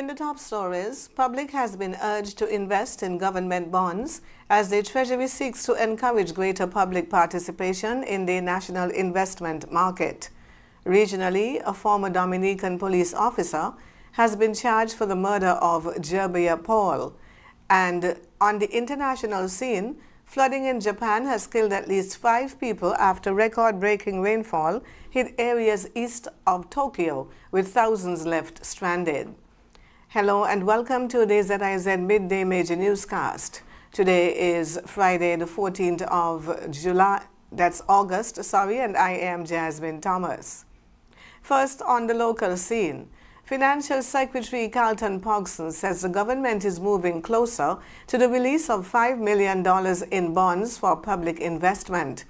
In the top stories, public has been urged to invest in government bonds as the Treasury seeks to encourage greater public participation in the national investment market. Regionally, a former Dominican police officer has been charged for the murder of Gerbia Paul. And on the international scene, flooding in Japan has killed at least 5 people after record-breaking rainfall hit areas east of Tokyo, with thousands left stranded. Hello and welcome to the ZIZ Midday Major Newscast. Today is Friday, the 14th of July, that's August, and I am Jasmine Thomas. First, on the local scene, Financial Secretary Carlton Pogson says the government is moving closer to the release of $5 million in bonds for public investment.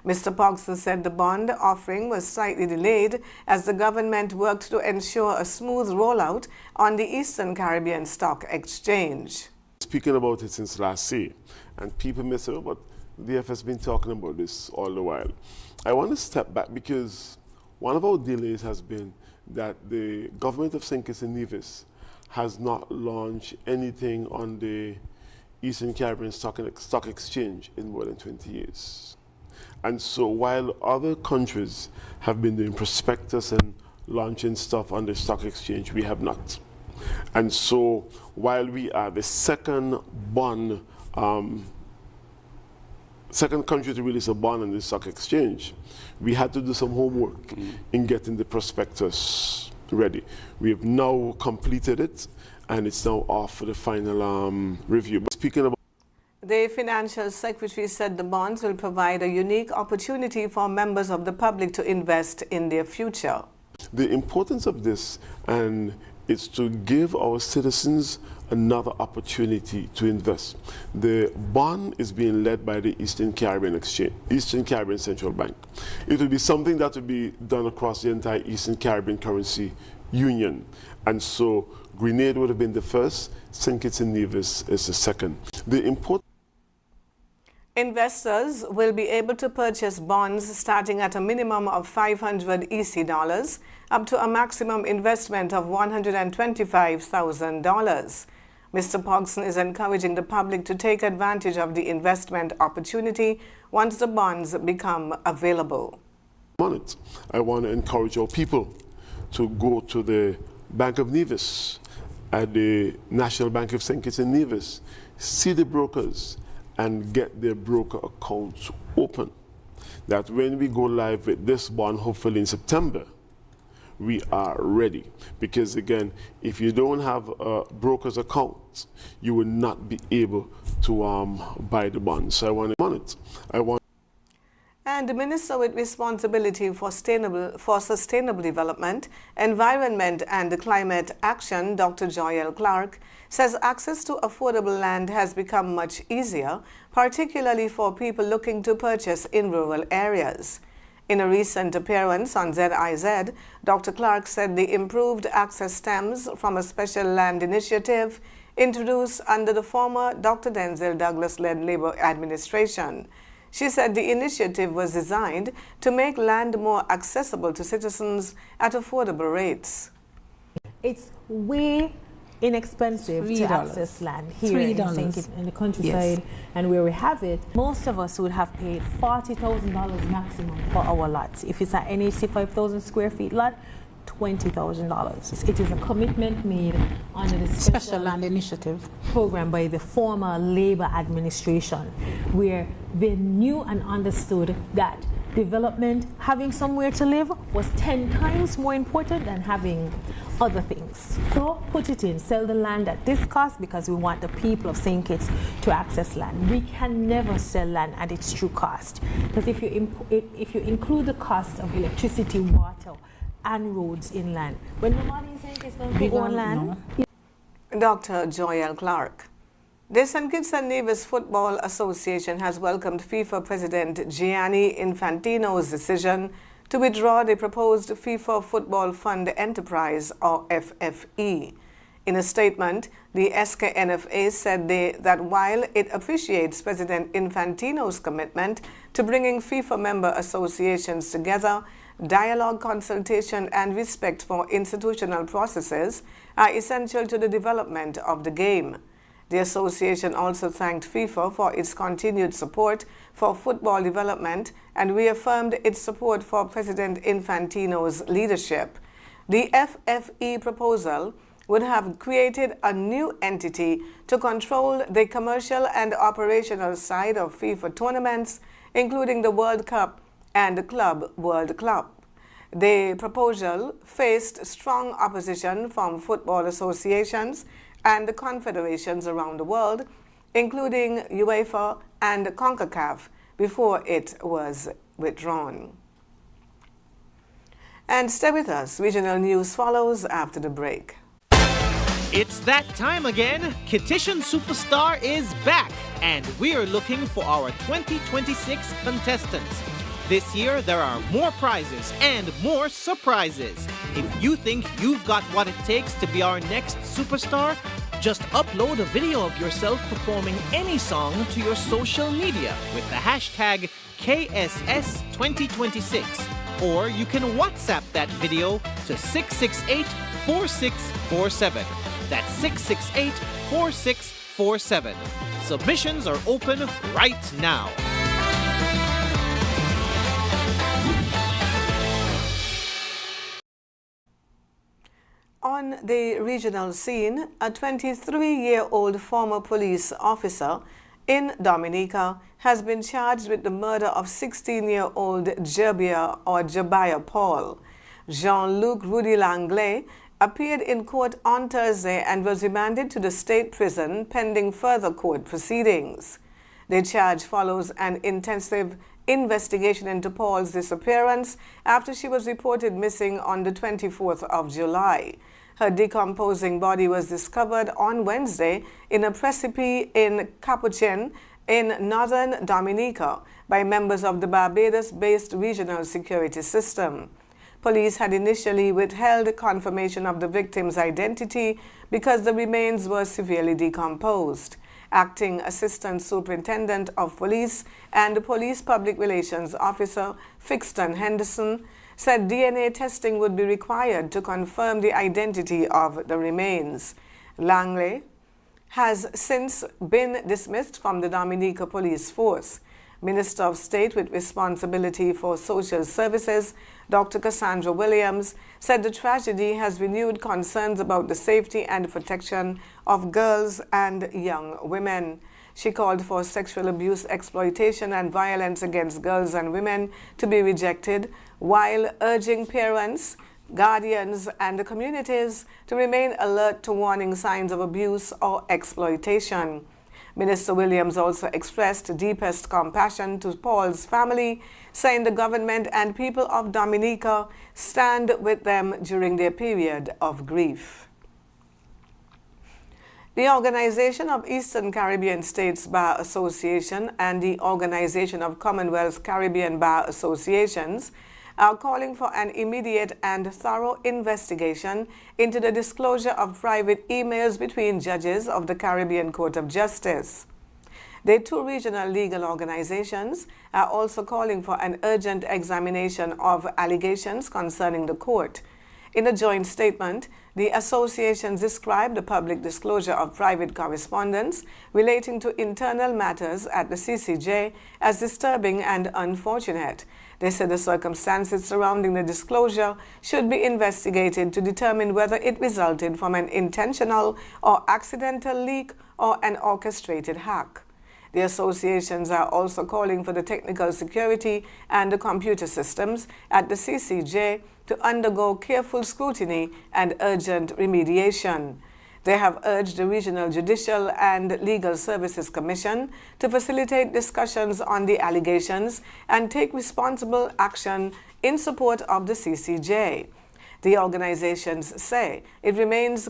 Mr. Pogson said the bond offering was slightly delayed as the government worked to ensure a smooth rollout on the Eastern Caribbean Stock Exchange. Speaking about it since last year, and people may say, oh, but the DF has been talking about this all the while. I want to step back because one of our delays has been that the government of St. Kitts and Nevis has not launched anything on the Eastern Caribbean Stock Exchange in more than 20 years. And so while other countries have been doing prospectus and launching stuff on the stock exchange, we have not. And so while we are the second country to release a bond on the stock exchange, we had to do some homework in getting the prospectus ready. We have now completed it, and it's now off for the final review. But speaking about the Financial Secretary said the bonds will provide a unique opportunity for members of the public to invest in their future. The importance of this is to give our citizens another opportunity to invest. The bond is being led by the Eastern Caribbean Central Bank. It will be something that will be done across the entire Eastern Caribbean Currency Union. And so Grenada would have been the first, St. Kitts and Nevis is the second. Investors will be able to purchase bonds starting at a minimum of $500 EC dollars up to a maximum investment of $125,000. Mr. Pogson is encouraging the public to take advantage of the investment opportunity once the bonds become available. I want to encourage our people to go to the Bank of Nevis, at the National Bank of St. Kitts and Nevis, see the brokers, and get their broker accounts open. That when we go live with this bond, hopefully in September, we are ready. Because again, if you don't have a broker's account, you will not be able to buy the bond. So I want it. And the Minister with responsibility for sustainable development, environment and climate action, Dr. Joyelle Clark, says access to affordable land has become much easier, particularly for people looking to purchase in rural areas. In a recent appearance on ZIZ, Dr. Clark said the improved access stems from a special land initiative introduced under the former Dr. Denzel Douglas-led Labour administration. She said the initiative was designed to make land more accessible to citizens at affordable rates. It's way inexpensive to access land here in the countryside, yes. And where we have it, most of us would have paid $40,000 maximum for our lots. If it's an NHC 5,000 square feet lot, $20,000. It is a commitment made under the Special Land Initiative program by the former Labour administration, where they knew and understood that development, having somewhere to live, was 10 times more important than having other things. So put it in, sell the land at this cost because we want the people of St. Kitts to access land. We can never sell land at its true cost, because if you include the cost of electricity, water, and roads inland, when nobody in St. Kitts is going to own land. Dr. Joyelle Clark. The St. Kitts and Nevis Football Association has welcomed FIFA President Gianni Infantino's decision to withdraw the proposed FIFA Football Fund Enterprise, or FFE. In a statement, the SKNFA said that while it appreciates President Infantino's commitment to bringing FIFA member associations together, dialogue, consultation, and respect for institutional processes, are essential to the development of the game. The association also thanked FIFA for its continued support for football development and reaffirmed its support for President Infantino's leadership. The FFE proposal would have created a new entity to control the commercial and operational side of FIFA tournaments, including the World Cup and the Club World Cup. The proposal faced strong opposition from football associations and the confederations around the world, including UEFA and CONCACAF, before it was withdrawn. And stay with us. Regional news follows after the break. It's that time again. Kitchen Superstar is back, and we are looking for our 2026 contestants. This year, there are more prizes and more surprises. If you think you've got what it takes to be our next superstar, just upload a video of yourself performing any song to your social media with the hashtag KSS2026. Or you can WhatsApp that video to 668-4647. That's 668-4647. Submissions are open right now. On the regional scene, a 23-year-old former police officer in Dominica has been charged with the murder of 16-year-old Jabia Paul. Jean-Luc Rudy Langlais appeared in court on Thursday and was remanded to the state prison pending further court proceedings. The charge follows an intensive investigation into Paul's disappearance after she was reported missing on the 24th of July. Her decomposing body was discovered on Wednesday in a precipice in Capuchin in northern Dominica by members of the Barbados-based regional security system. Police had initially withheld confirmation of the victim's identity because the remains were severely decomposed. Acting Assistant Superintendent of Police and Police Public Relations Officer Fixton Henderson said DNA testing would be required to confirm the identity of the remains. Langlais has since been dismissed from the Dominica Police Force. Minister of State with responsibility for social services, Dr. Cassandra Williams, said the tragedy has renewed concerns about the safety and protection of girls and young women. She called for sexual abuse, exploitation, and violence against girls and women to be rejected, while urging parents, guardians, and the communities to remain alert to warning signs of abuse or exploitation. Minister Williams also expressed deepest compassion to Paul's family, saying the government and people of Dominica stand with them during their period of grief. The Organization of Eastern Caribbean States Bar Association and the Organization of Commonwealth Caribbean Bar Associations are calling for an immediate and thorough investigation into the disclosure of private emails between judges of the Caribbean Court of Justice. The two regional legal organizations are also calling for an urgent examination of allegations concerning the court. In a joint statement, the associations described the public disclosure of private correspondence relating to internal matters at the CCJ as disturbing and unfortunate. They said the circumstances surrounding the disclosure should be investigated to determine whether it resulted from an intentional or accidental leak or an orchestrated hack. The associations are also calling for the technical security and the computer systems at the CCJ to undergo careful scrutiny and urgent remediation. They have urged the Regional Judicial and Legal Services Commission to facilitate discussions on the allegations and take responsible action in support of the CCJ. The organizations say it remains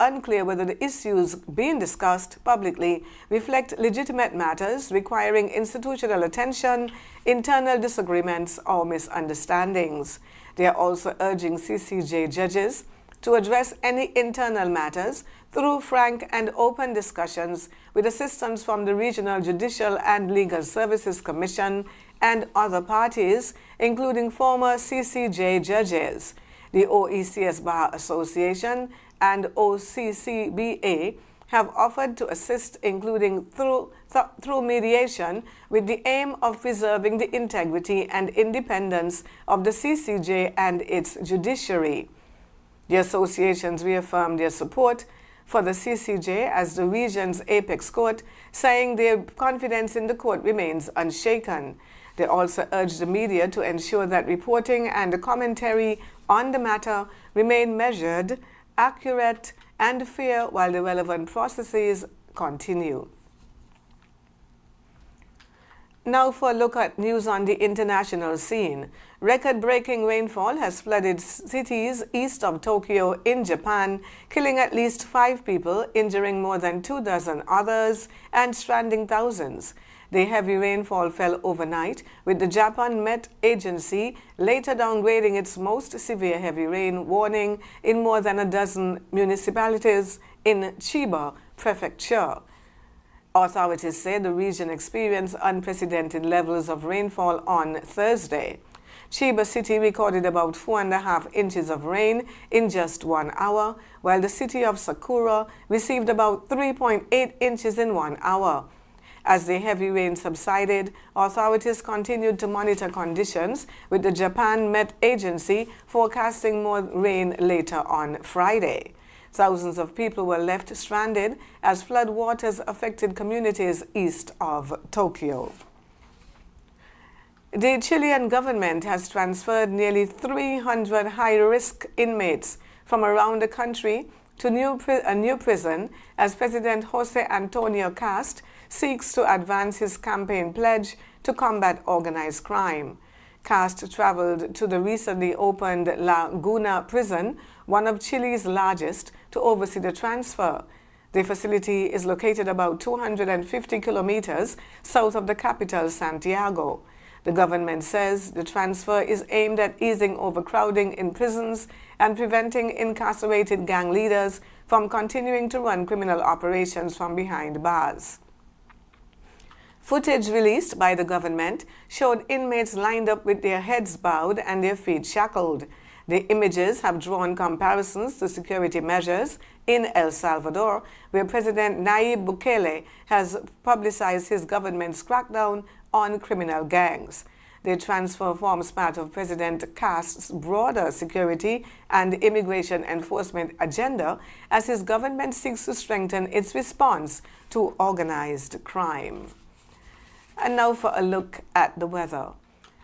unclear whether the issues being discussed publicly reflect legitimate matters requiring institutional attention, internal disagreements, or misunderstandings. They are also urging CCJ judges to address any internal matters through frank and open discussions with assistance from the Regional Judicial and Legal Services Commission and other parties, including former CCJ judges. The OECS Bar Association and OCCBA have offered to assist, including through mediation, with the aim of preserving the integrity and independence of the CCJ and its judiciary. The associations reaffirmed their support for the CCJ as the region's apex court, saying their confidence in the court remains unshaken. They also urged the media to ensure that reporting and commentary on the matter remain measured, accurate, and fair while the relevant processes continue. Now for a look at news on the international scene. Record-breaking rainfall has flooded cities east of Tokyo in Japan, killing at least 5 people, injuring more than 24 others, and stranding thousands. The heavy rainfall fell overnight, with the Japan Met Agency later downgrading its most severe heavy rain warning in more than a dozen municipalities in Chiba Prefecture. Authorities say the region experienced unprecedented levels of rainfall on Thursday. Chiba City recorded about 4.5 inches of rain in just 1 hour, while the city of Sakura received about 3.8 inches in 1 hour. As the heavy rain subsided, authorities continued to monitor conditions, with the Japan Met Agency forecasting more rain later on Friday. Thousands of people were left stranded as floodwaters affected communities east of Tokyo. The Chilean government has transferred nearly 300 high-risk inmates from around the country to a new prison as President Jose Antonio Cast seeks to advance his campaign pledge to combat organized crime. Cast traveled to the recently opened Laguna prison, one of Chile's largest, to oversee the transfer. The facility is located about 250 kilometers south of the capital, Santiago. The government says the transfer is aimed at easing overcrowding in prisons and preventing incarcerated gang leaders from continuing to run criminal operations from behind bars. Footage released by the government showed inmates lined up with their heads bowed and their feet shackled. The images have drawn comparisons to security measures in El Salvador, where President Nayib Bukele has publicized his government's crackdown on criminal gangs. The transfer forms part of President Cast's broader security and immigration enforcement agenda as his government seeks to strengthen its response to organized crime. And now for a look at the weather.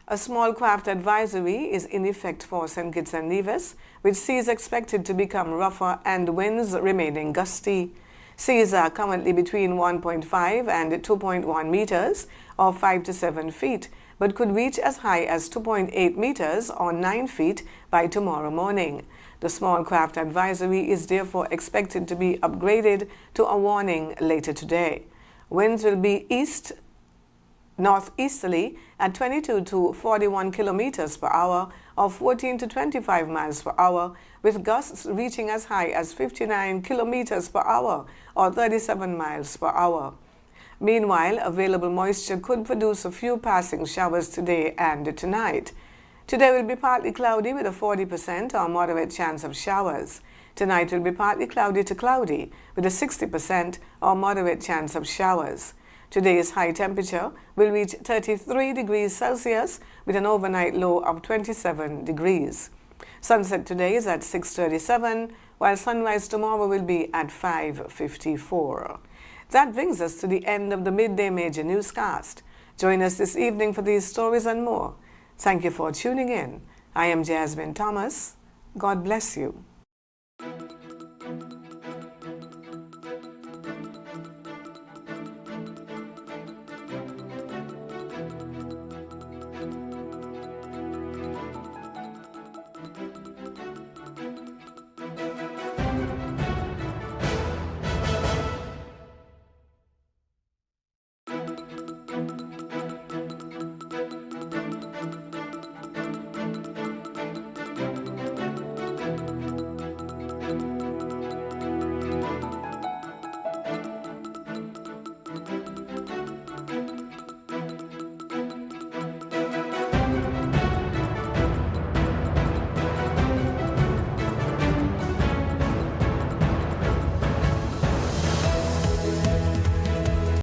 A small craft advisory is in effect for St. Kitts and Nevis, with seas expected to become rougher and winds remaining gusty. Seas are currently between 1.5 and 2.1 meters, or 5 to 7 feet, but could reach as high as 2.8 meters, or 9 feet, by tomorrow morning. The small craft advisory is therefore expected to be upgraded to a warning later today. Winds will be northeasterly at 22 to 41 kilometers per hour, or 14 to 25 miles per hour, with gusts reaching as high as 59 kilometers per hour, or 37 miles per hour. Meanwhile, available moisture could produce a few passing showers today and tonight. Today will be partly cloudy with a 40% or moderate chance of showers. Tonight will be partly cloudy to cloudy with a 60% or moderate chance of showers. Today's high temperature will reach 33 degrees Celsius with an overnight low of 27 degrees. Sunset today is at 6:37, while sunrise tomorrow will be at 5:54. That brings us to the end of the Midday Major Newscast. Join us this evening for these stories and more. Thank you for tuning in. I am Jasmine Thomas. God bless you.